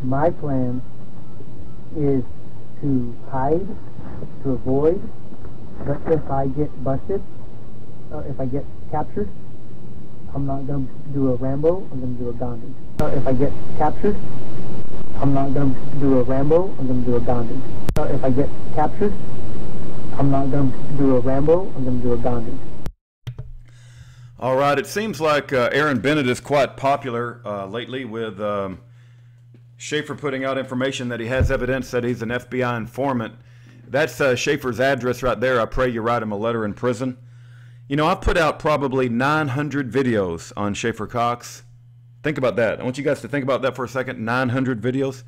My plan is to hide, to avoid, but if I get busted, or if I get captured, I'm not going to do a Rambo, I'm going to do a Gandhi. If I get captured, I'm not going to do a Rambo, I'm going to do a Gandhi. If I get captured, I'm not going to do a Rambo, I'm going to do a Gandhi. All right, it seems like Aaron Bennett is quite popular lately with Schaefer putting out information that he has evidence that he's an FBI informant. That's Schaefer's address right there. I pray you write him a letter in prison. You know, I've put out probably 900 videos on Schaefer Cox. Think about that. I want you guys to think about that for a second. 900 videos.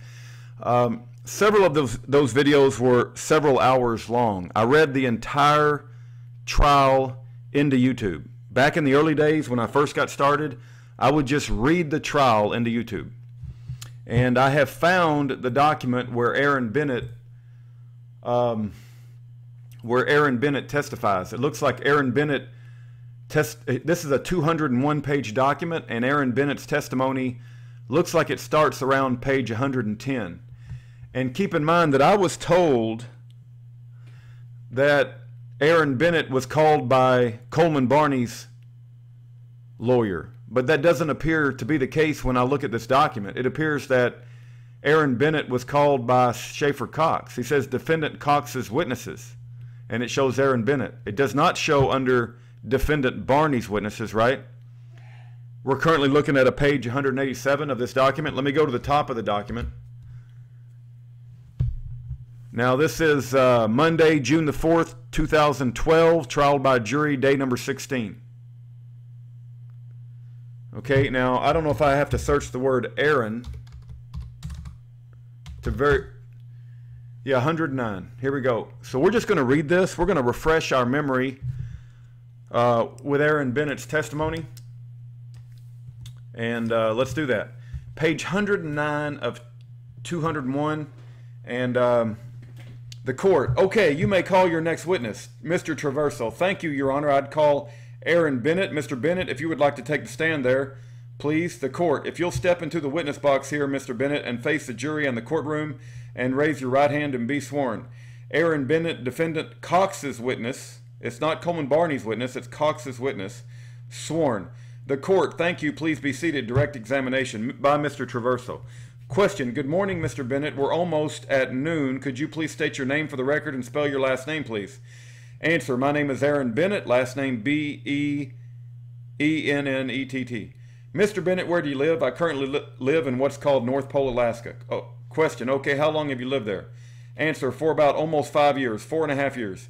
Several of those videos were several hours long. I read the entire trial into YouTube. Back in the early days when I first got started, I would just read the trial into YouTube. And I have found the document where Aaron Bennett testifies. It looks like Aaron Bennett this is a 201-page document, and Aaron Bennett's testimony looks like it starts around page 110. And keep in mind that I was told that Aaron Bennett was called by Coleman Barney's lawyer, but that doesn't appear to be the case when I look at this document. It appears that Aaron Bennett was called by Schaefer Cox. He says defendant Cox's witnesses, and it shows Aaron Bennett. It does not show under defendant Barney's witnesses, right? We're currently looking at a page 187 of this document. Let me go to the top of the document. Now this is Monday, June the 4th, 2012, trial by jury, day number 16. Okay, now I don't know if I have to search the word Aaron to yeah, 109. Here we go. So we're just going to read this. We're going to refresh our memory with Aaron Bennett's testimony. And let's do that. Page 109 of 201. And the court. Okay, you may call your next witness, Mr. Traverso. Thank you, Your Honor. I'd call Aaron Bennett. Mr. Bennett, if you would like to take the stand there, please. The court. If you'll step into the witness box here, Mr. Bennett, and face the jury and the courtroom and raise your right hand and be sworn. Aaron Bennett, defendant Cox's witness. It's not Coleman Barney's witness, it's Cox's witness. Sworn. The court. Thank you. Please be seated. Direct examination by Mr. Traverso. Question. Good morning, Mr. Bennett. We're almost at noon. Could you please state your name for the record and spell your last name, please? Answer. My name is Aaron Bennett. Last name B-E-E-N-N-E-T-T. Mr. Bennett, where do you live? I currently live in what's called North Pole, Alaska. Oh, question. Okay, how long have you lived there? Answer. For about almost 5 years, 4.5 years.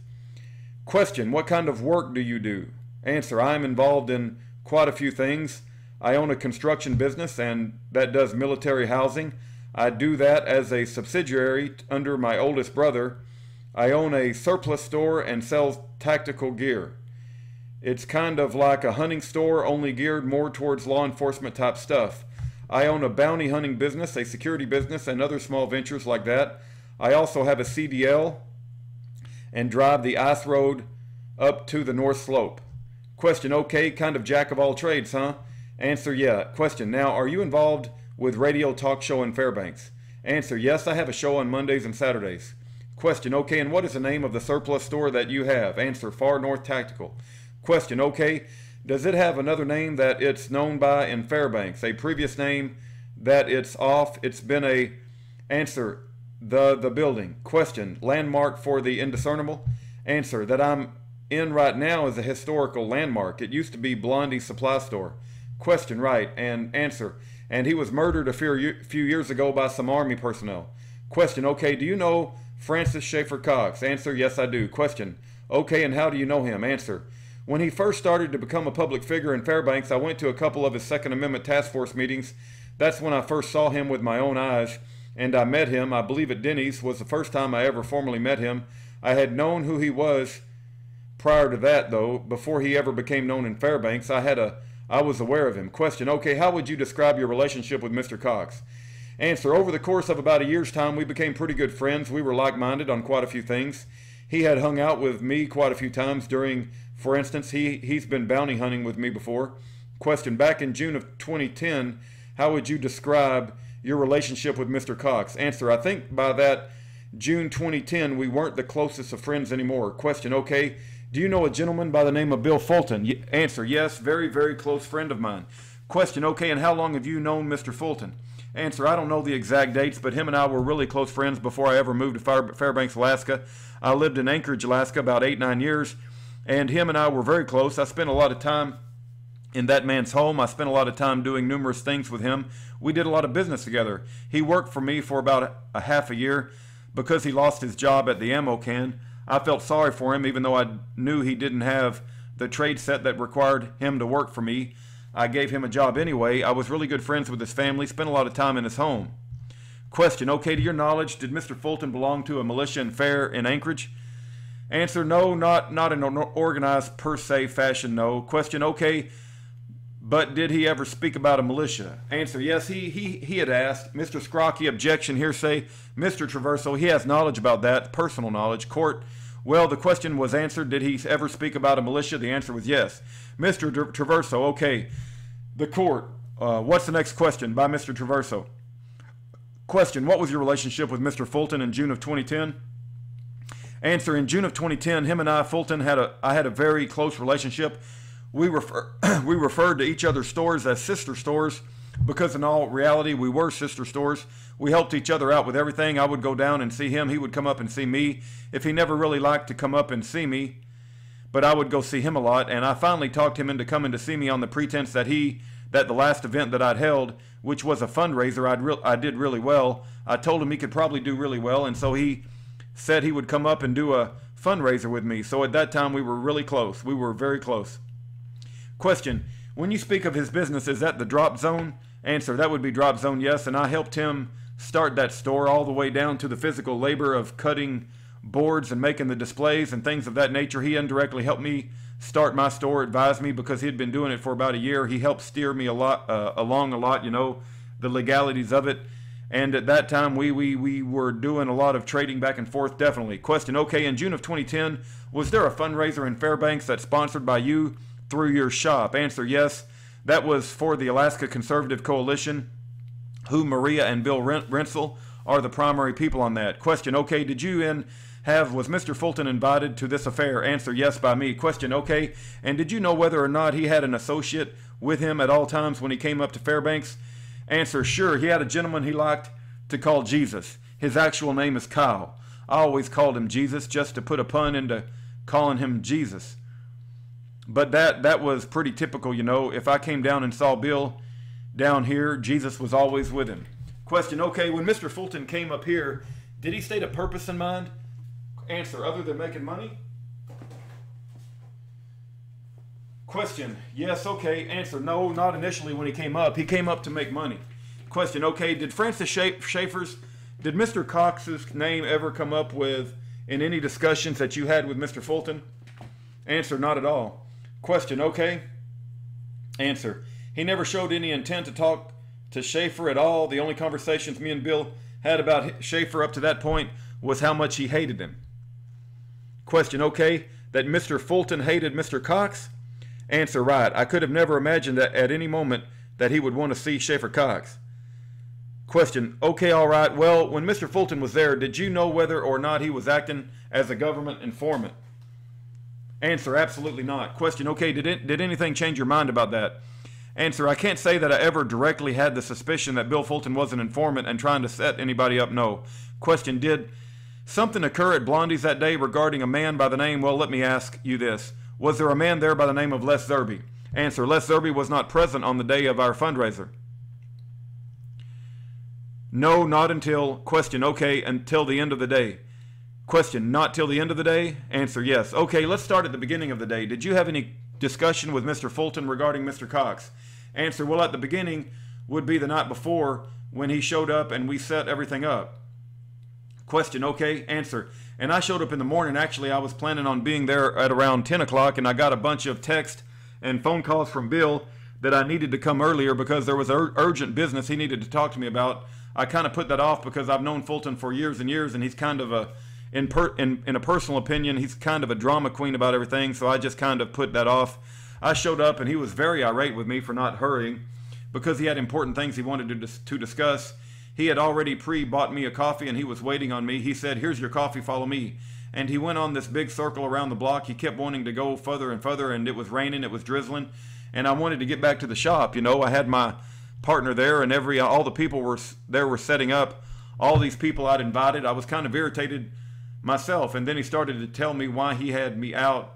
Question. What kind of work do you do? Answer. I am involved in quite a few things. I own a construction business, and that does military housing. I do that as a subsidiary under my oldest brother. I own a surplus store and sell tactical gear. It's kind of like a hunting store, only geared more towards law enforcement type stuff. I own a bounty hunting business, a security business, and other small ventures like that. I also have a CDL and drive the ice road up to the North Slope. Question. Okay, kind of jack of all trades, huh? Answer. Yeah. Question. Now, are you involved with radio talk show in Fairbanks? Answer. Yes, I have a show on Mondays and Saturdays. Question. Okay, and what is the name of the surplus store that you have? Answer. Far North Tactical. Question. Okay, does it have another name that it's known by in Fairbanks? A previous name that it's off? It's been a... Answer. The building. Question. Landmark for the indiscernible? Answer. That I'm in right now is a historical landmark. It used to be Blondies supply store. Question. Right. And answer. And he was murdered a few years ago by some Army personnel. Question. Okay, do you know Francis Schaefer Cox? Answer. Yes, I do. Question. Okay, and how do you know him? Answer. When he first started to become a public figure in Fairbanks, I went to a couple of his Second Amendment task force meetings. That's when I first saw him with my own eyes, and I met him. I believe at Denny's was the first time I ever formally met him. I had known who he was prior to that, though. Before he ever became known in Fairbanks, I was aware of him. Question. Okay, how would you describe your relationship with Mr. Cox? Answer. Over the course of about a year's time, we became pretty good friends. We were like-minded on quite a few things. He had hung out with me quite a few times during, for instance, he's been bounty hunting with me before. Question. Back in June of 2010, how would you describe your relationship with Mr. Cox? Answer, I think by that June 2010, we weren't the closest of friends anymore. Question, okay, do you know a gentleman by the name of Bill Fulton? Answer, yes, very, very close friend of mine. Question, okay, and how long have you known Mr. Fulton? Answer, I don't know the exact dates, but him and I were really close friends before I ever moved to Fairbanks, Alaska. I lived in Anchorage, Alaska about 8-9 years, and him and I were very close. I spent a lot of time in that man's home. I spent a lot of time doing numerous things with him. We did a lot of business together. He worked for me for about a half a year because he lost his job at the ammo can. I felt sorry for him, even though I knew he didn't have the trade set that required him to work for me. I gave him a job anyway. I was really good friends with his family, spent a lot of time in his home. Question, okay, to your knowledge, did Mr. Fulton belong to a militia and fair in Anchorage? Answer, no, not in an organized per se fashion, no. Question, okay, but did he ever speak about a militia? Answer, yes, he had asked. Mr. Scrocky, objection, hearsay. Mr. Traverso, he has knowledge about that, personal knowledge. Court, well, the question was answered. Did he ever speak about a militia? The answer was yes. Mr. Traverso, okay. The court, what's the next question by Mr. Traverso? Question, what was your relationship with Mr. Fulton in June of 2010? Answer, in June of 2010, him and I, Fulton, I had a very close relationship. We referred to each other's stores as sister stores because in all reality, we were sister stores. We helped each other out with everything. I would go down and see him. He would come up and see me. If he never really liked to come up and see me, but I would go see him a lot, and I finally talked him into coming to see me on the pretense that the last event that I'd held, which was a fundraiser, I did really well. I told him he could probably do really well, and so he said he would come up and do a fundraiser with me. So at that time, we were really close. We were very close. Question, when you speak of his business, is that the Drop Zone? Answer, that would be Drop Zone, yes, and I helped him start that store all the way down to the physical labor of cutting boards and making the displays and things of that nature. He indirectly helped me start my store, advised me because he had been doing it for about a year. He helped steer me along a lot, you know, the legalities of it. And at that time, we were doing a lot of trading back and forth, definitely. Question, okay, in June of 2010, was there a fundraiser in Fairbanks that's sponsored by you through your shop? Answer, yes. That was for the Alaska Conservative Coalition, who Maria and Bill Rensel are the primary people on that. Question, okay, was Mr. Fulton invited to this affair? Answer, yes, by me. Question, okay, and did you know whether or not he had an associate with him at all times when he came up to Fairbanks? Answer, sure, he had a gentleman he liked to call Jesus. His actual name is Kyle. I always called him Jesus just to put a pun into calling him Jesus. But that was pretty typical, you know. If I came down and saw Bill down here, Jesus was always with him. Question, okay, when Mr. Fulton came up here, did he state a purpose in mind? Answer, other than making money? Question, yes, okay. Answer, no, not initially when he came up. He came up to make money. Question, okay, did Francis Schaefer's, did Mr. Cox's name ever come up with in any discussions that you had with Mr. Fulton? Answer, not at all. Question, okay. Answer, he never showed any intent to talk to Schaefer at all. The only conversations me and Bill had about Schaefer up to that point was how much he hated him. Question, okay, that Mr. Fulton hated Mr. Cox? Answer, right. I could have never imagined that at any moment that he would want to see Schaefer Cox. Question, okay, all right. Well, when Mr. Fulton was there, did you know whether or not he was acting as a government informant? Answer, absolutely not. Question, okay, did anything change your mind about that? Answer, I can't say that I ever directly had the suspicion that Bill Fulton was an informant and trying to set anybody up, no. Question, did something occur at Blondies that day regarding a man by the name, well, let me ask you this. Was there a man there by the name of Les Zerby? Answer, Les Zerby was not present on the day of our fundraiser. No, not until, question, okay, until the end of the day. Question, not till the end of the day? Answer, yes. Okay, let's start at the beginning of the day. Did you have any discussion with Mr. Fulton regarding Mr. Cox? Answer, well, at the beginning would be the night before when he showed up and we set everything up. Question, okay. Answer, and I showed up in the morning. Actually, I was planning on being there at around 10 o'clock, and I got a bunch of text and phone calls from Bill that I needed to come earlier because there was urgent business he needed to talk to me about. I kind of put that off because I've known Fulton for years and years, and he's kind of in a personal opinion, he's kind of a drama queen about everything, so I just kind of put that off. I showed up, and he was very irate with me for not hurrying because he had important things he wanted to discuss. He had already pre-bought me a coffee and he was waiting on me. He said, "Here's your coffee, follow me." And he went on this big circle around the block. He kept wanting to go further and further, and it was raining, it was drizzling. And I wanted to get back to the shop. You know, I had my partner there, and all the people were setting up. All these people I'd invited. I was kind of irritated myself. And then he started to tell me why he had me out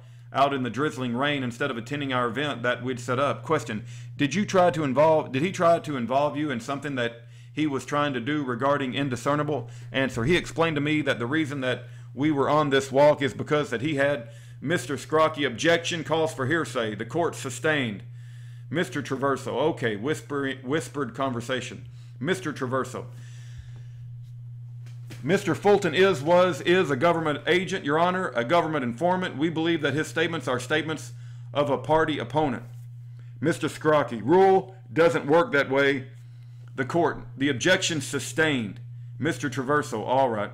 in the drizzling rain instead of attending our event that we'd set up. Question: did he try to involve you in something that he was trying to do regarding indiscernible? Answer: he explained to me that the reason that we were on this walk is because that he had Mr. Scrocky. Objection, calls for hearsay. The court sustained. Mr. Traverso: okay, whispered conversation. Mr. Traverso: Mr. Fulton is a government agent, Your Honor, a government informant. We believe that his statements are statements of a party opponent. Mr. Scrocky: rule doesn't work that way. The court: the objection sustained. Mr. Traverso: all right.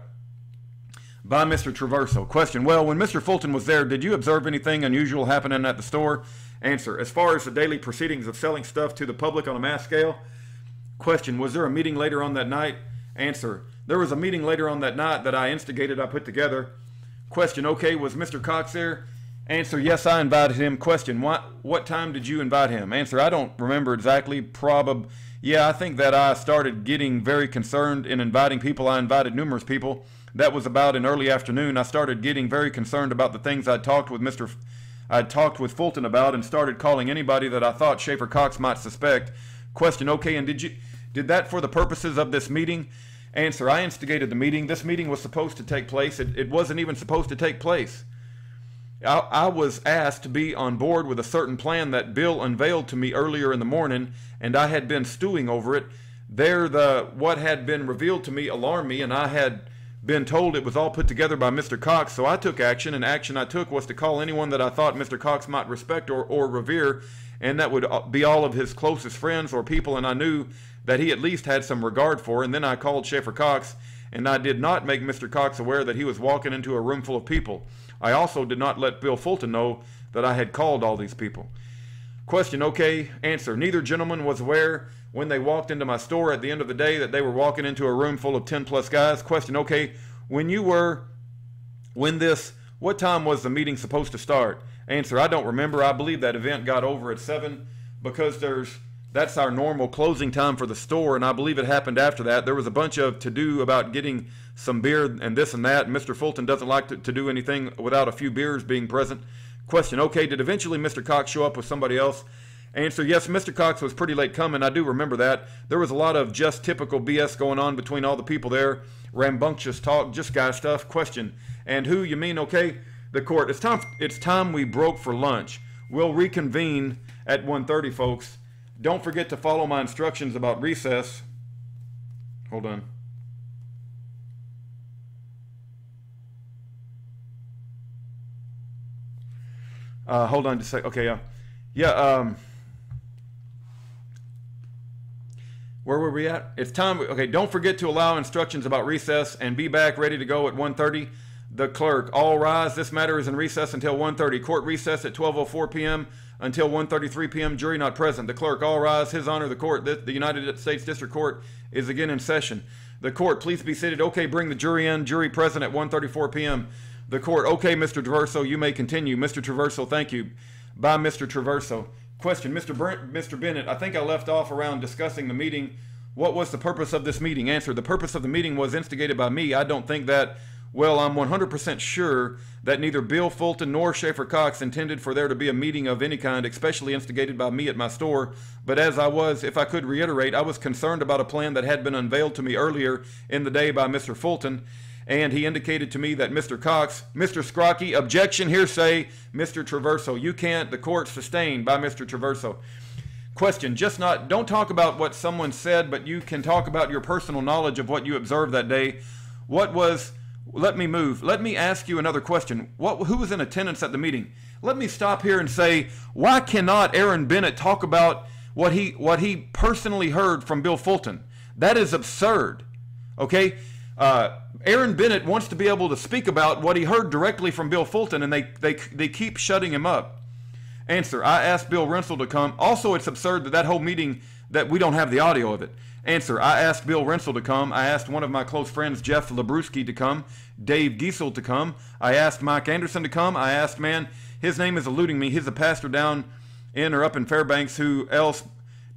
By Mr. Traverso. Question: well, when Mr. Fulton was there, did you observe anything unusual happening at the store? Answer: as far as the daily proceedings of selling stuff to the public on a mass scale. Question: was there a meeting later on that night? Answer: there was a meeting later on that night that I instigated, I put together. Question: okay, was Mr. Cox there? Answer: yes, I invited him. Question: what time did you invite him? Answer: I don't remember exactly. Yeah, I think that I started getting very concerned in inviting people. I invited numerous people. That was about in early afternoon. I started getting very concerned about the things I'd talked with Fulton about, and started calling anybody that I thought Schaefer Cox might suspect. Question: okay, and did that for the purposes of this meeting? Answer: I instigated the meeting. This meeting was supposed to take place. It wasn't even supposed to take place. I was asked to be on board with a certain plan that Bill unveiled to me earlier in the morning, and I had been stewing over it. What had been revealed to me alarmed me, and I had been told it was all put together by Mr. Cox, so I took action, and action I took was to call anyone that I thought Mr. Cox might respect or revere, and that would be all of his closest friends or people, and I knew that he at least had some regard for. And then I called Schaefer Cox, and I did not make Mr. Cox aware that he was walking into a room full of people. I also did not let Bill Fulton know that I had called all these people. Question: okay. Answer: neither gentleman was aware when they walked into my store at the end of the day that they were walking into a room full of 10 plus guys. Question: okay, what time was the meeting supposed to start? Answer: I don't remember. I believe that event got over at 7 because that's our normal closing time for the store, and I believe it happened after that. There was a bunch of to-do about getting some beer and this and that, and Mr. Fulton doesn't like to do anything without a few beers being present. Question: okay, did eventually Mr. Cox show up with somebody else? Answer: yes, Mr. Cox was pretty late coming. I do remember that. There was a lot of just typical BS going on between all the people there. Rambunctious talk, just guy stuff. Question: and who you mean? Okay. The court: it's time we broke for lunch. We'll reconvene at 1:30, folks. Don't forget to follow my instructions about recess. Hold on. Hold on just a sec. Okay, where were we at? It's time. Okay, don't forget to allow instructions about recess and be back ready to go at 1:30. The clerk: all rise. This matter is in recess until 1:30. Court recess at 12:04 p.m. until 1:33 p.m. Jury not present. The clerk: all rise. His Honor, the court, the United States District Court is again in session. The court: please be seated. Okay, bring the jury in. Jury present at 1:34 p.m. The court: okay, Mr. Traverso, you may continue. Mr. Traverso: thank you. By Mr. Traverso. Question: Mr. Bennett, I think I left off around discussing the meeting. What was the purpose of this meeting? Answer: the purpose of the meeting was instigated by me. I don't think that. Well, I'm 100% sure that neither Bill Fulton nor Schaefer Cox intended for there to be a meeting of any kind, especially instigated by me at my store. But as I was, if I could reiterate, I was concerned about a plan that had been unveiled to me earlier in the day by Mr. Fulton, and he indicated to me that Mr. Cox, Mr. Scrocky, objection, hearsay, Mr. Traverso. You can't, the court sustained by Mr. Traverso. Question: don't talk about what someone said, but you can talk about your personal knowledge of what you observed that day. Let me ask you another question. Who was in attendance at the meeting? Let me stop here and say, why cannot Aaron Bennett talk about what he personally heard from Bill Fulton? That is absurd. Okay? Aaron Bennett wants to be able to speak about what he heard directly from Bill Fulton, and they keep shutting him up. Answer: I asked Bill Rensel to come. Also, it's absurd that whole meeting, that we don't have the audio of it. Answer, I asked Bill Rensel to come. I asked one of my close friends, Jeff Labruski, to come. Dave Giesel to come. I asked Mike Anderson to come. I asked, man, his name is eluding me. He's a pastor down in or up in Fairbanks. Who else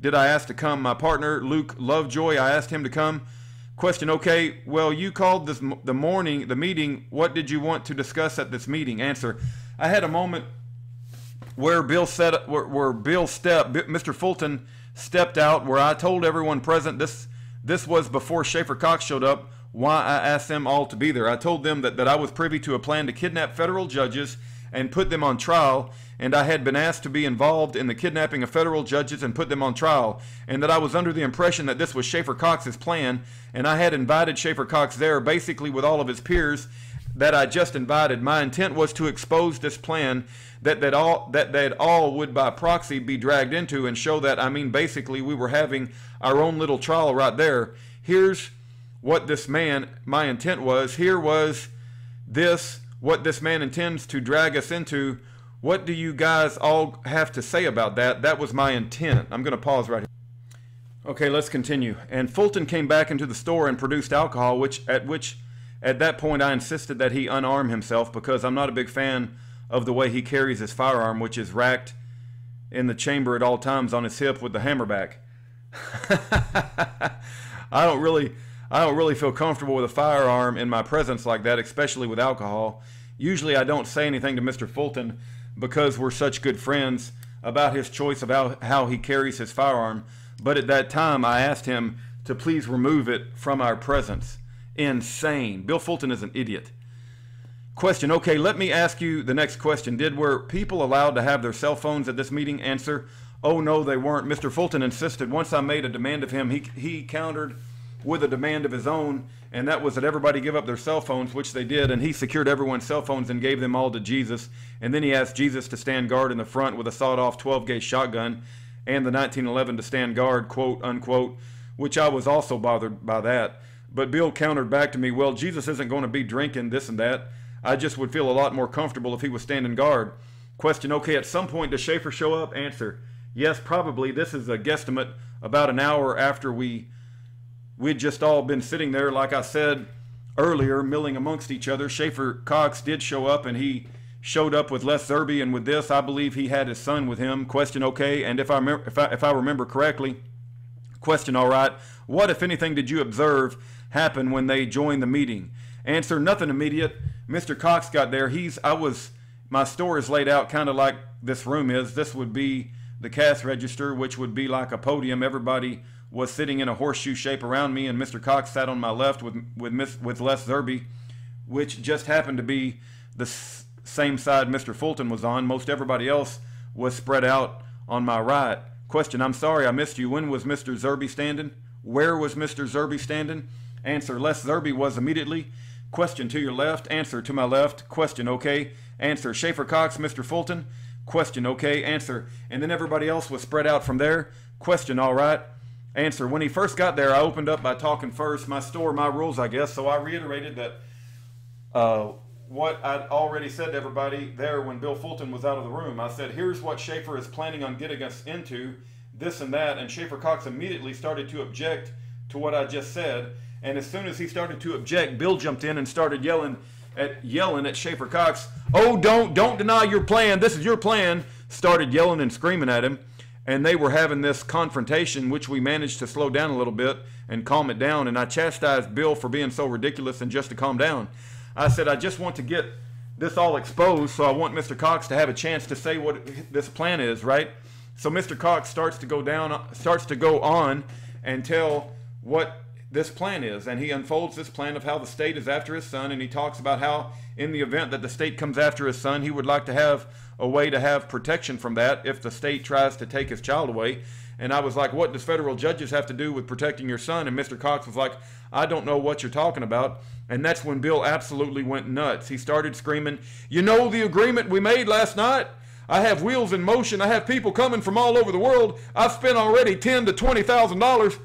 did I ask to come? My partner, Luke Lovejoy, I asked him to come. Question, okay, well, you called the meeting. What did you want to discuss at this meeting? Answer, I had a moment where Mr. Fulton stepped out, where I told everyone present, this was before Schaefer Cox showed up, why I asked them all to be there. I told them that I was privy to a plan to kidnap federal judges and put them on trial, and I had been asked to be involved in the kidnapping of federal judges and put them on trial, and that I was under the impression that this was Schaefer Cox's plan, and I had invited Schaefer Cox there, basically with all of his peers that I just invited. My intent was to expose this plan that all would by proxy be dragged into, and show that, I mean, basically we were having our own little trial right there. Here's what my intent was. Here was what this man intends to drag us into. What do you guys all have to say about that? That was my intent. I'm going to pause right here. Okay, let's continue. And Fulton came back into the store and produced alcohol, at that point I insisted that he unarm himself, because I'm not a big fan of the way he carries his firearm, which is racked in the chamber at all times on his hip with the hammerback. I don't really feel comfortable with a firearm in my presence like that, especially with alcohol. Usually I don't say anything to Mr. Fulton because we're such good friends about his choice of how he carries his firearm. But at that time I asked him to please remove it from our presence. Insane. Bill Fulton is an idiot. Question, okay, let me ask you the next question. Were people allowed to have their cell phones at this meeting? Answer, oh no, they weren't. Mr. Fulton insisted. Once I made a demand of him, he countered with a demand of his own, and that was that everybody give up their cell phones, which they did, and he secured everyone's cell phones and gave them all to Jesus. And then he asked Jesus to stand guard in the front with a sawed-off 12-gauge shotgun and the 1911 to stand guard, quote, unquote, which I was also bothered by that. But Bill countered back to me, well, Jesus isn't going to be drinking this and that. I just would feel a lot more comfortable if he was standing guard. Question, okay, at some point does Schaefer show up? Answer, yes, probably. This is a guesstimate about an hour after we'd just all been sitting there, like I said earlier, milling amongst each other. Schaefer Cox did show up, and he showed up with Les Zerby, and with this, I believe he had his son with him. Question, okay, and if I remember correctly, question, all right, what, if anything, did you observe happen when they joined the meeting? Answer, nothing immediate. Mr. Cox got there. My store is laid out kind of like this room is. This would be the cash register, which would be like a podium. Everybody was sitting in a horseshoe shape around me, and Mr. Cox sat on my left with Les Zerby, which just happened to be the same side Mr. Fulton was on. Most everybody else was spread out on my right. Question, I'm sorry I missed you. When was Mr. Zerby standing? Where was Mr. Zerby standing? Answer, Les Zerby was immediately. Question, to your left. Answer, to my left. Question, okay. Answer, Schaefer Cox, Mr. Fulton. Question, okay. Answer, and then everybody else was spread out from there. Question, all right. Answer, when he first got there, I opened up by talking first. My store, my rules, I guess. So I reiterated that what I'd already said to everybody there when Bill Fulton was out of the room. I said, here's what Schaefer is planning on getting us into, this and that. And Schaefer Cox immediately started to object to what I just said. And as soon as he started to object, Bill jumped in and started yelling at Schaefer Cox, oh, don't deny your plan. This is your plan. Started yelling and screaming at him. And they were having this confrontation, which we managed to slow down a little bit and calm it down. And I chastised Bill for being so ridiculous and just to calm down. I said, I just want to get this all exposed, so I want Mr. Cox to have a chance to say what this plan is, right? So Mr. Cox starts to go on and tell what this plan is, and he unfolds this plan of how the state is after his son, and he talks about how in the event that the state comes after his son, he would like to have a way to have protection from that if the state tries to take his child away. And I was like, what does federal judges have to do with protecting your son? And Mr. Cox was like, I don't know what you're talking about. And that's when Bill absolutely went nuts. He started screaming, you know the agreement we made last night? I have wheels in motion. I have people coming from all over the world. I've spent already $10,000 to $20,000.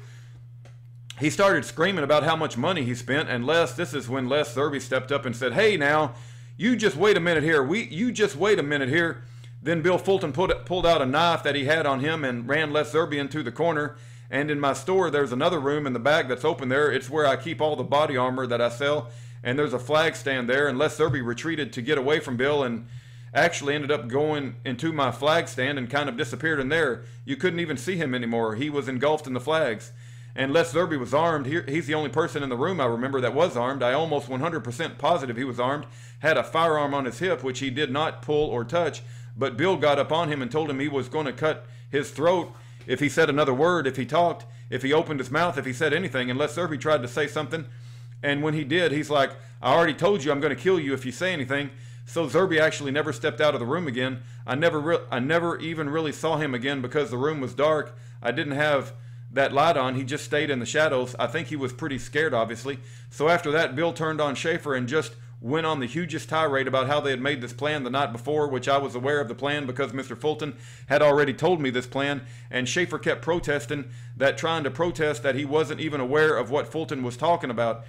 He started screaming about how much money he spent. And this is when Les Zerby stepped up and said, hey now, you just wait a minute here. You just wait a minute here. Then Bill Fulton pulled out a knife that he had on him and ran Les Zerby into the corner And in my store, there's another room in the back that's open there. It's where I keep all the body armor that I sell. And there's a flag stand there. And Les Zerbe retreated to get away from Bill and actually ended up going into my flag stand and kind of disappeared in there. You couldn't even see him anymore. He was engulfed in the flags. And Les Zerbe was armed. He's the only person in the room I remember that was armed. I almost 100% positive he was armed. Had a firearm on his hip, which he did not pull or touch. But Bill got up on him and told him he was going to cut his throat if he said another word, if he talked, if he opened his mouth, if he said anything. And Les Zerbe tried to say something. And when he did, he's like, I already told you I'm going to kill you if you say anything. So Zerbe actually never stepped out of the room again. I never even really saw him again because the room was dark. I didn't have that light on. He just stayed in the shadows. I think he was pretty scared, obviously. So after that, Bill turned on Schaefer and just went on the hugest tirade about how they had made this plan the night before, which I was aware of the plan because Mr. Fulton had already told me this plan, and Schaefer kept protesting that, trying to protest that he wasn't even aware of what Fulton was talking about.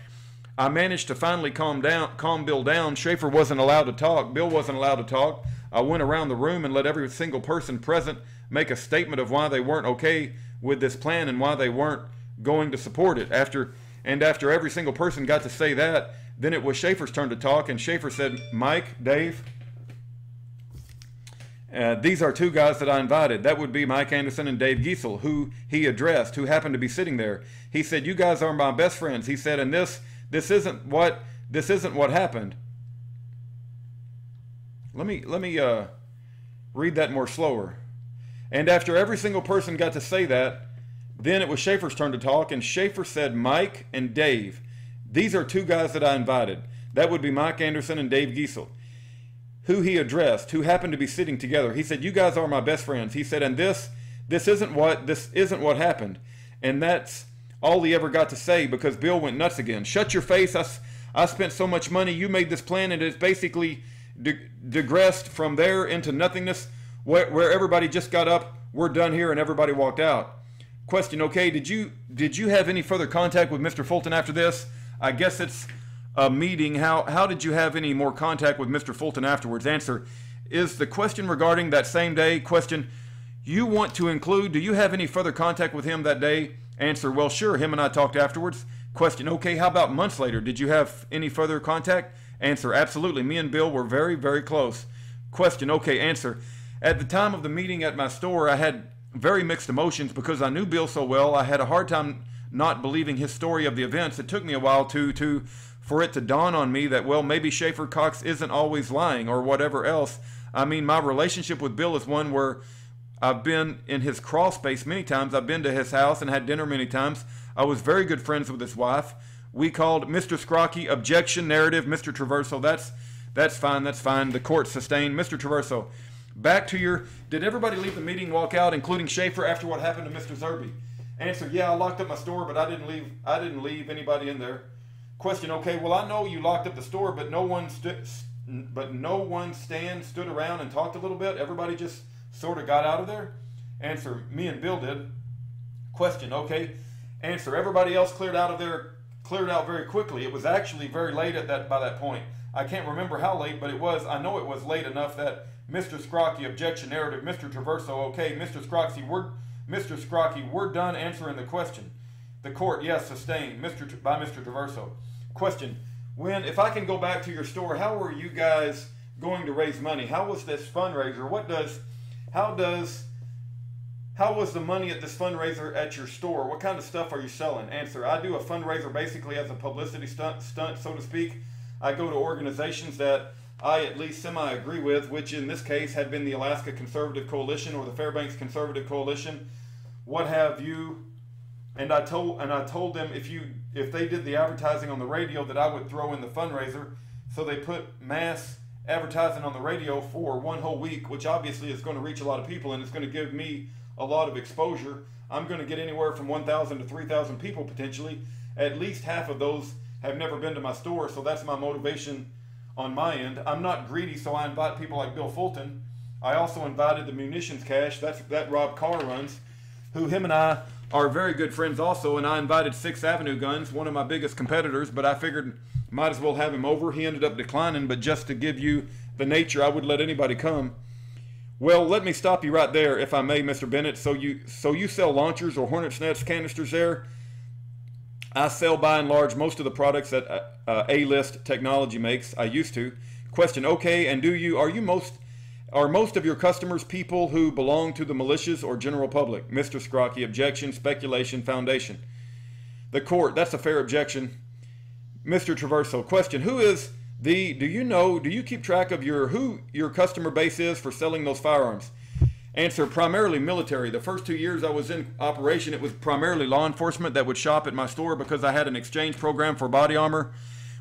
I managed to finally calm Bill down. Schaefer wasn't allowed to talk. Bill wasn't allowed to talk. I went around the room and let every single person present make a statement of why they weren't okay with this plan and why they weren't going to support it. After every single person got to say that, then it was Schaefer's turn to talk, and Schaefer said, Mike, Dave, these are two guys that I invited. That would be Mike Anderson and Dave Giesel, who he addressed, who happened to be sitting there. He said, you guys are my best friends. He said, and this isn't what happened. Let me read that more slower. And after every single person got to say that, then it was Schaefer's turn to talk, and Schaefer said, Mike and Dave, these are two guys that I invited. That would be Mike Anderson and Dave Giesel, who he addressed, who happened to be sitting together. He said, you guys are my best friends. He said, and this isn't what happened. And that's all he ever got to say because Bill went nuts again. Shut your face. I spent so much money. You made this plan, and it's basically digressed from there into nothingness where everybody just got up, we're done here, and everybody walked out. Question, okay, did you have any further contact with Mr. Fulton after this? I guess it's a meeting. How did you have any more contact with Mr. Fulton afterwards? Answer, is the question regarding that same day? Question, you want to include, do you have any further contact with him that day? Answer, well, sure, him and I talked afterwards. Question, okay, how about months later? Did you have any further contact? Answer, absolutely. Me and Bill were very, very close. Question, okay, answer. At the time of the meeting at my store, I had very mixed emotions because I knew Bill so well. I had a hard time not believing his story of the events. It took me a while for it to dawn on me that, well, maybe Schaefer Cox isn't always lying or whatever else. I mean, my relationship with Bill is one where I've been in his crawl space many times. I've been to his house and had dinner many times. I was very good friends with his wife. We called Mr. Scrocky, objection, narrative, Mr. Traverso. That's fine, that's fine. The court sustained. Mr. Traverso, back to your, did everybody leave the meeting, walk out, including Schaefer, after what happened to Mr. Zerbe? Answer, yeah, I locked up my store, but I didn't leave anybody in there. Question, okay, well, I know you locked up the store, but no one stood around and talked a little bit. Everybody just sort of got out of there. Answer, me and Bill did. Question, okay. Answer, everybody else cleared out very quickly. It was actually very late by that point. I can't remember how late, but it was. I know it was late enough that Mr. Scrocky, objection, narrative, Mr. Traverso, okay, Mr. Scrocky, we're done answering the question. The court, yes, sustained, by Mr. Traverso. Question, if I can go back to your store, how were you guys going to raise money? How was this fundraiser? How was the money at this fundraiser at your store? What kind of stuff are you selling? Answer, I do a fundraiser basically as a publicity stunt, so to speak. I go to organizations that I at least semi-agree with, which in this case had been the Alaska Conservative Coalition or the Fairbanks Conservative Coalition, what have you. And I told them if they did the advertising on the radio that I would throw in the fundraiser. So they put mass advertising on the radio for one whole week, which obviously is going to reach a lot of people and it's going to give me a lot of exposure. I'm going to get anywhere from 1,000 to 3,000 people potentially. At least half of those have never been to my store, so that's my motivation on my end. I'm not greedy, so I invite people like Bill Fulton. I also invited the munitions cache, that Rob Carr runs, who him and I are very good friends also, and I invited 6th Avenue Guns, one of my biggest competitors, but I figured might as well have him over. He ended up declining, but just to give you the nature, I would let anybody come. Well, let me stop you right there, if I may, Mr. Bennett. So you sell launchers or Hornet's Nest canisters there? I sell by and large most of the products that A-List Technology makes. I used to. Question, okay, and are most of your customers people who belong to the militias or general public? Mr. Scrocky, objection, speculation, foundation. The court, that's a fair objection. Mr. Traverso, question, do you keep track of who your customer base is for selling those firearms? Answer, primarily military. The first 2 years I was in operation, it was primarily law enforcement that would shop at my store because I had an exchange program for body armor,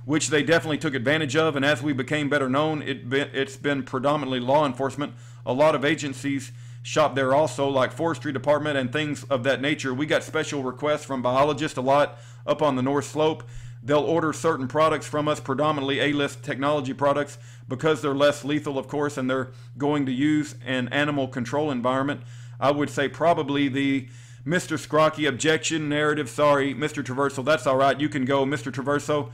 which they definitely took advantage of. And as we became better known, it's been predominantly law enforcement. A lot of agencies shop there also, like forestry department and things of that nature. We got special requests from biologists a lot up on the North Slope. They'll order certain products from us, predominantly A-List Technology products, because they're less lethal, of course, and they're going to use an animal control environment. I would say probably the Mr. Scrocky objection narrative. Sorry, Mr. Traverso, that's all right. You can go, Mr. Traverso.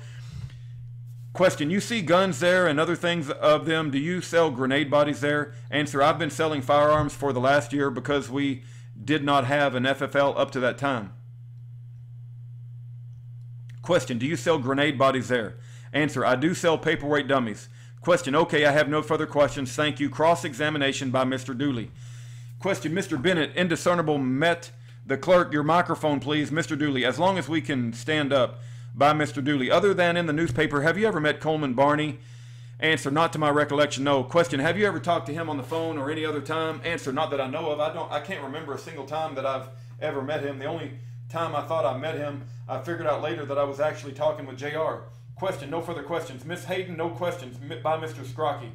Question, you see guns there and other things of them. Do you sell grenade bodies there? Answer, I've been selling firearms for the last year because we did not have an FFL up to that time. Question, do you sell grenade bodies there? Answer, I do sell paperweight dummies. Question, okay, I have no further questions. Thank you. Cross-examination by Mr. Dooley. Question, Mr. Bennett, indiscernible met the clerk. Your microphone, please. Mr. Dooley, as long as we can stand up. By Mr. Dooley. Other than in the newspaper, have you ever met Coleman Barney? Answer, not to my recollection, no. Question, have you ever talked to him on the phone or any other time? Answer, not that I know of. I can't remember a single time that I've ever met him. The only time I thought I met him, I figured out later that I was actually talking with JR. Question, no further questions. Miss Hayden, no questions. By Mr. Scrocky.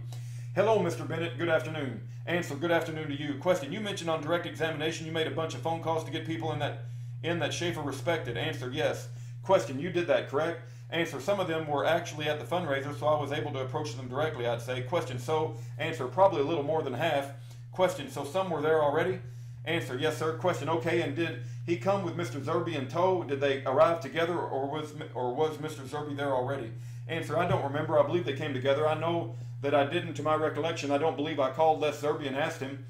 Hello, Mr. Bennett. Good afternoon. Answer, good afternoon to you. Question, you mentioned on direct examination you made a bunch of phone calls to get people in that Schaefer respected. Answer, yes. Question, you did that, correct? Answer, some of them were actually at the fundraiser, so I was able to approach them directly, I'd say. Question, so? Answer, probably a little more than half. Question, so some were there already? Answer, yes, sir. Question, okay, and did he come with Mr. Zerby in tow? Did they arrive together, or was Mr. Zerby there already? Answer, I don't remember. I believe they came together. I know that I didn't, to my recollection. I don't believe I called Les Zerby and asked him.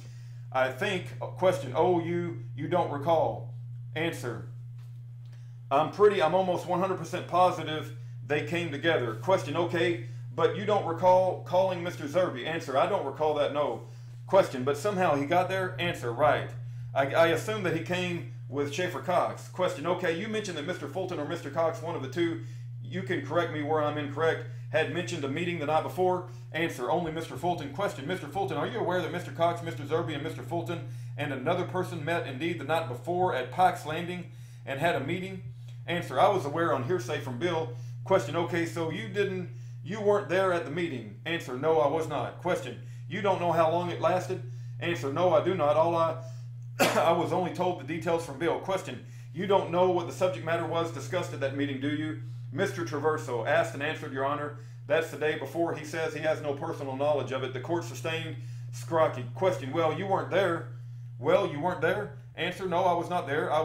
I think, question, oh, you don't recall. Answer, I'm almost 100% positive they came together. Question, okay, but you don't recall calling Mr. Zerby? Answer, I don't recall that, no. Question, but somehow he got there? Answer, right. I assume that he came with Schaefer Cox. Question, okay, you mentioned that Mr. Fulton or Mr. Cox, one of the two, you can correct me where I'm incorrect, had mentioned a meeting the night before? Answer, only Mr. Fulton. Question, Mr. Fulton, are you aware that Mr. Cox, Mr. Zerby, and Mr. Fulton and another person met indeed the night before at Pike's Landing and had a meeting? Answer, I was aware on hearsay from Bill. Question, okay, so you weren't there at the meeting? Answer, no, I was not. Question, you don't know how long it lasted? Answer, no, I do not. I was only told the details from Bill. Question, you don't know what the subject matter was discussed at that meeting, do you? Mr. Traverso, asked and answered, Your Honor. That's the day before. He says he has no personal knowledge of it. The court sustained. Scrocky. Question, well, you weren't there. Well, you weren't there? Answer, no, I was not there. I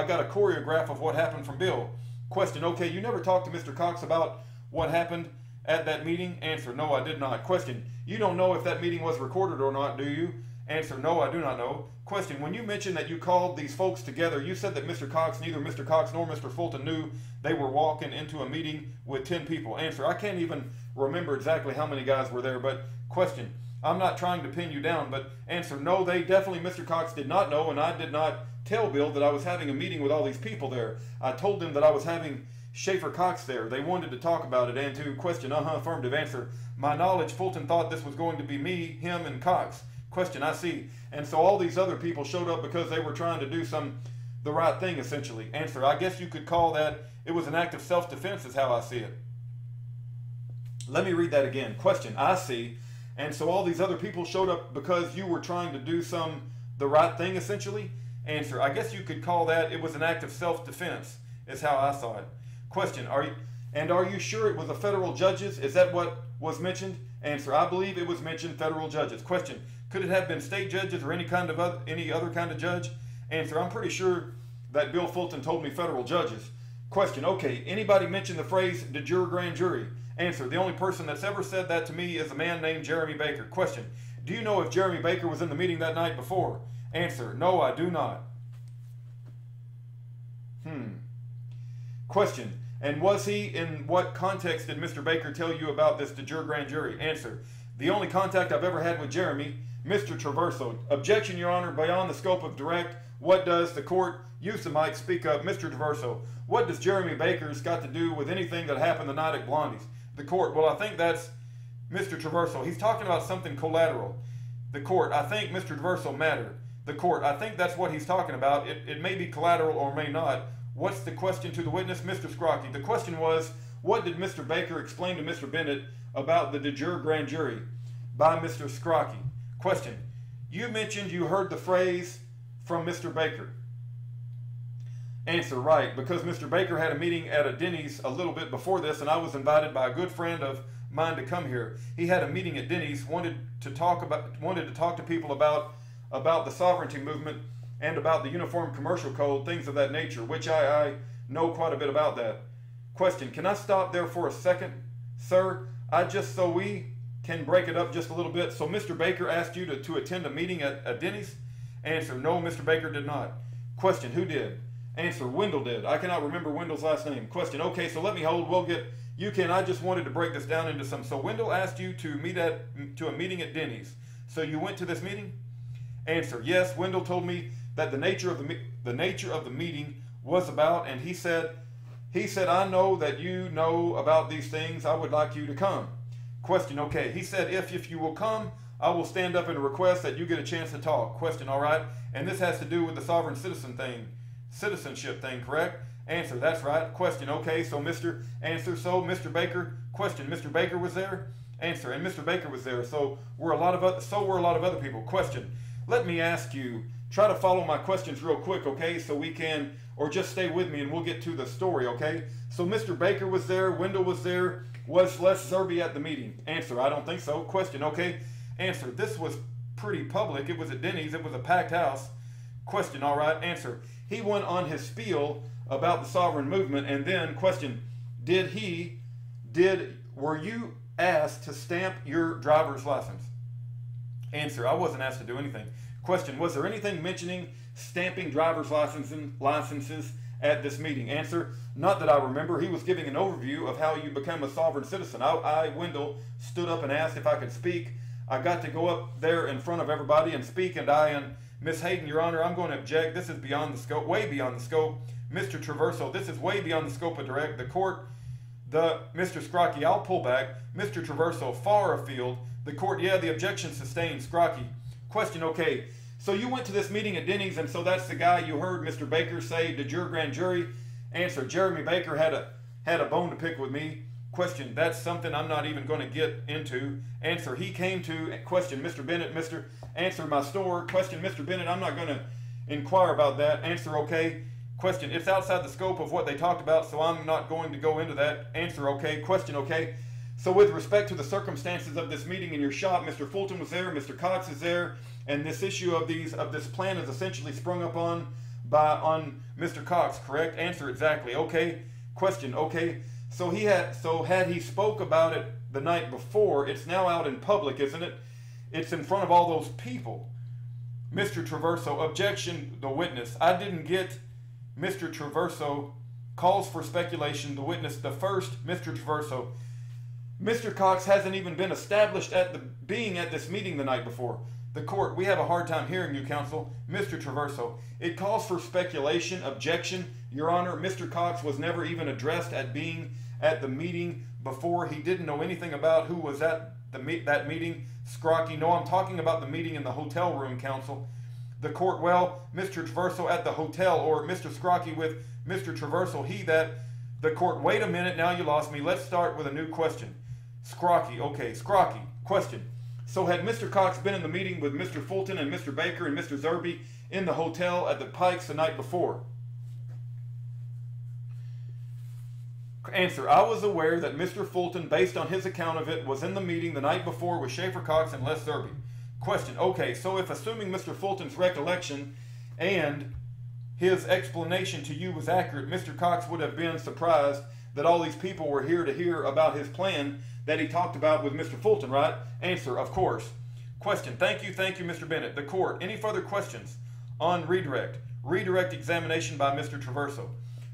got a choreograph of what happened from Bill. Question, okay, you never talked to Mr. Cox about what happened at that meeting? Answer, no, I did not. Question, you don't know if that meeting was recorded or not, do you? Answer, no, I do not know. Question, when you mentioned that you called these folks together, you said that Mr. Cox, neither Mr. Cox nor Mr. Fulton knew they were walking into a meeting with 10 people. Answer, I can't even remember exactly how many guys were there, but question, I'm not trying to pin you down, but answer, no, they definitely, Mr. Cox did not know, and I did not tell Bill that I was having a meeting with all these people there. I told them that I was having Schaefer Cox there. They wanted to talk about it, and to question, affirmative. Answer, my knowledge, Fulton thought this was going to be me, him, and Cox. Question, I see. And so all these other people showed up because they were trying to do the right thing, essentially. Answer, I guess you could call that, it was an act of self-defense is how I see it. Let me read that again. Question, I see. And so all these other people showed up because you were trying to do the right thing, essentially? Answer, I guess you could call that it was an act of self-defense is how I saw it. Question, are you sure it was the federal judges? Is that what was mentioned? Answer, I believe it was mentioned federal judges. Question, could it have been state judges or any other kind of judge? Answer, I'm pretty sure that Bill Fulton told me federal judges. Question, okay, anybody mention the phrase de jure grand jury? Answer, the only person that's ever said that to me is a man named Jeremy Baker. Question, do you know if Jeremy Baker was in the meeting that night before? Answer, no, I do not. Question, and was he, in what context did Mr. Baker tell you about this de jure grand jury? Answer, the only contact I've ever had with Jeremy, Mr. Traverso. Objection, Your Honor, beyond the scope of direct. What does the court, use the mic, speak up. Mr. Traverso, what does Jeremy Baker's got to do with anything that happened the night at Blondies? The court, well, I think that's Mr. Traverso. He's talking about something collateral. The court, I think Mr. Traverso mattered. The court, I think that's what he's talking about. It may be collateral or may not. What's the question to the witness? Mr. Scrocky. The question was, what did Mr. Baker explain to Mr. Bennett about the de jure grand jury? By Mr. Scrocky. Question, you mentioned you heard the phrase from Mr. Baker. Answer, right, because Mr. Baker had a meeting at a Denny's a little bit before this, and I was invited by a good friend of mine to come here. He had a meeting at Denny's, wanted to talk to people about the sovereignty movement and about the Uniform Commercial Code, things of that nature, which I know quite a bit about that. Question, can I stop there for a second, sir? So we can break it up just a little bit. So Mr. Baker asked you to attend a meeting at Denny's? Answer, no, Mr. Baker did not. Question, who did? Answer, Wendell did. I cannot remember Wendell's last name. Question, okay, so let me hold. I just wanted to break this down into some. So Wendell asked you to a meeting at Denny's. So you went to this meeting? Answer, yes, Wendell told me that the nature of the meeting was about, and he said, I know that you know about these things. I would like you to come. Question, okay. He said, if you will come, I will stand up and request that you get a chance to talk. Question, all right. And this has to do with the sovereign citizenship thing, correct? Answer, that's right. Question, okay. So Mr. Baker, question, Mr. Baker was there? Answer, and Mr. Baker was there. So were a lot of other people. Question, let me ask you, try to follow my questions real quick, okay? So we can, or just stay with me and we'll get to the story, okay? So Mr. Baker was there, Wendell was there. Was Les Zerbe at the meeting? Answer, I don't think so. Question, okay. Answer, this was pretty public. It was at Denny's. It was a packed house. Question, all right. Answer, he went on his spiel about the sovereign movement, and then, question, were you asked to stamp your driver's license? Answer, I wasn't asked to do anything. Question, was there anything mentioning stamping driver's licenses at this meeting? Answer, not that I remember. He was giving an overview of how you become a sovereign citizen. I, Wendell, stood up and asked if I could speak. I got to go up there in front of everybody and speak, and Miss Hayden, Your Honor, I'm going to object. This is beyond the scope, way beyond the scope. Mr. Traverso, this is way beyond the scope of direct. The court, Mr. Scrocky, I'll pull back. Mr. Traverso, far afield. The court, yeah, the objection sustained. Scrocky. Question, okay. So you went to this meeting at Denny's, and so that's the guy you heard Mr. Baker say, de jure grand jury? Answer, Jeremy Baker had a bone to pick with me. Question, that's something I'm not even going to get into. Answer, he came to, question, Mr. Bennett, answer, my store. Question, Mr. Bennett, I'm not going to inquire about that. Answer, okay. Question, it's outside the scope of what they talked about, so I'm not going to go into that. Answer, okay. Question, okay. So with respect to the circumstances of this meeting in your shop, Mr. Fulton was there, Mr. Cox is there, and this issue of this plan is essentially sprung up on Mr. Cox, correct? Answer, exactly. Okay. Question, okay. So had he spoke about it the night before, it's now out in public, isn't it? It's in front of all those people. Mr. Traverso, objection, the witness. I didn't get Mr. Traverso calls for speculation, the witness, the first, Mr. Traverso. Mr. Cox hasn't even been established being at this meeting the night before. The court, we have a hard time hearing you, counsel. Mr. Traverso, it calls for speculation, objection. Your Honor, Mr. Cox was never even addressed at being at the meeting before. He didn't know anything about who was at that meeting. Scrocky, no, I'm talking about the meeting in the hotel room, counsel. The court, well, Mr. Traverso at the hotel, or Mr. Scrocky with Mr. Traverso, the court, wait a minute, now you lost me. Let's start with a new question. Scrocky, okay, Scrocky, question. So had Mr. Cox been in the meeting with Mr. Fulton and Mr. Baker and Mr. Zerbe in the hotel at the Pikes the night before? Answer, I was aware that Mr. Fulton, based on his account of it, was in the meeting the night before with Schaefer Cox and Les Zerbe. Question, okay, so if assuming Mr. Fulton's recollection and his explanation to you was accurate, Mr. Cox would have been surprised that all these people were here to hear about his plan that he talked about with Mr. Fulton, right? Answer, of course. Question. Thank you, Mr. Bennett. The court. Any further questions on redirect? Redirect examination by Mr. Traverso.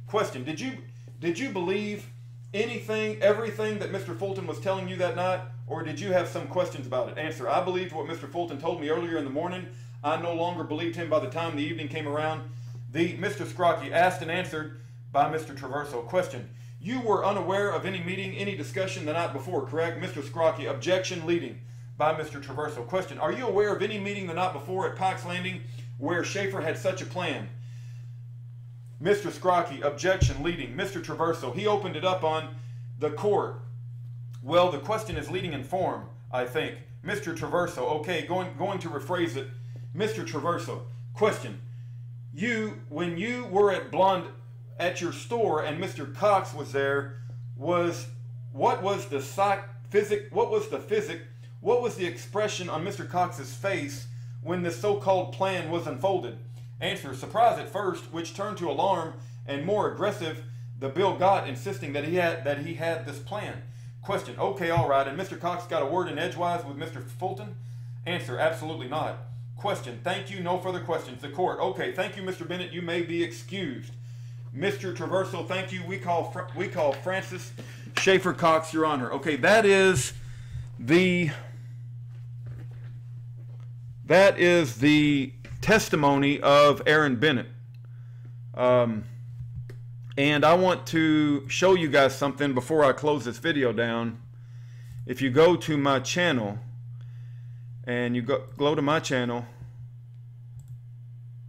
Question. Did you believe everything that Mr. Fulton was telling you that night, or did you have some questions about it? Answer. I believed what Mr. Fulton told me earlier in the morning. I no longer believed him by the time the evening came around. Mr. Scrocky, asked and answered by Mr. Traverso. Question. You were unaware of any meeting, any discussion the night before, correct? Mr. Scrocky, objection leading by Mr. Traverso. Question. Are you aware of any meeting the night before at Pike's Landing where Schaefer had such a plan? Mr. Scrocky, objection leading. Mr. Traverso, he opened it up on the court. Well, the question is leading in form, I think. Mr. Traverso, okay, going to rephrase it. Mr. Traverso, question. When you were at your store and Mr. Cox was there, what was the expression on Mr. Cox's face when this so-called plan was unfolded? Answer, surprise at first, which turned to alarm and more aggressive the bill got, insisting that he had this plan. Question, okay, all right, and Mr. Cox got a word in edgewise with Mr. Fulton? Answer, absolutely not. Question, thank you, no further questions. The court, okay, thank you, Mr. Bennett, you may be excused. Mr. Traverso, thank you, we call Francis Schaefer Cox, Your Honor. Okay, that is the testimony of Aaron Bennett. And I want to show you guys something before I close this video down. If you go to my channel, and you go to my channel,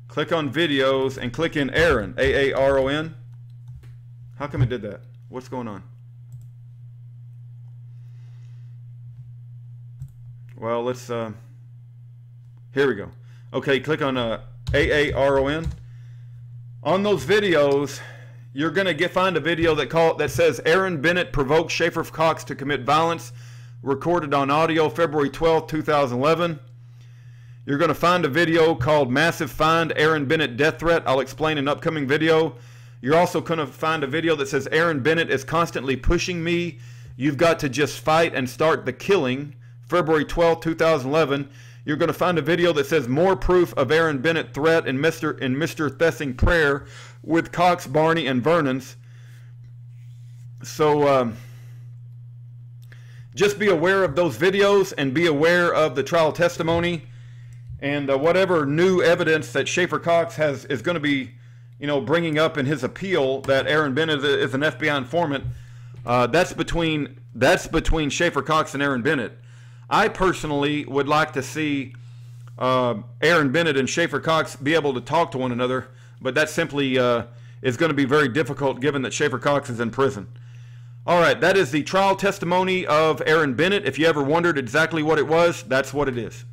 click on videos and click in Aaron, A-A-R-O-N. How come it did that? What's going on? Well, let's, here we go. Okay, click on A-A-R-O-N. On those videos, you're going to find a video that says Aaron Bennett provoked Schaefer Cox to commit violence, recorded on audio February 12, 2011. You're going to find a video called Massive Find Aaron Bennett Death Threat. I'll explain in an upcoming video. You're also going to find a video that says Aaron Bennett is constantly pushing me. You've got to just fight and start the killing. February 12, 2011. You're going to find a video that says more proof of Aaron Bennett threat in Mr. Thessing prayer with Cox, Barney, and Vernon's. So just be aware of those videos and be aware of the trial testimony and whatever new evidence that Schaefer Cox is going to be, bringing up in his appeal that Aaron Bennett is an FBI informant. That's between Schaefer Cox and Aaron Bennett. I personally would like to see Aaron Bennett and Schaefer Cox be able to talk to one another, but that simply is going to be very difficult given that Schaefer Cox is in prison. All right, that is the trial testimony of Aaron Bennett. If you ever wondered exactly what it was, that's what it is.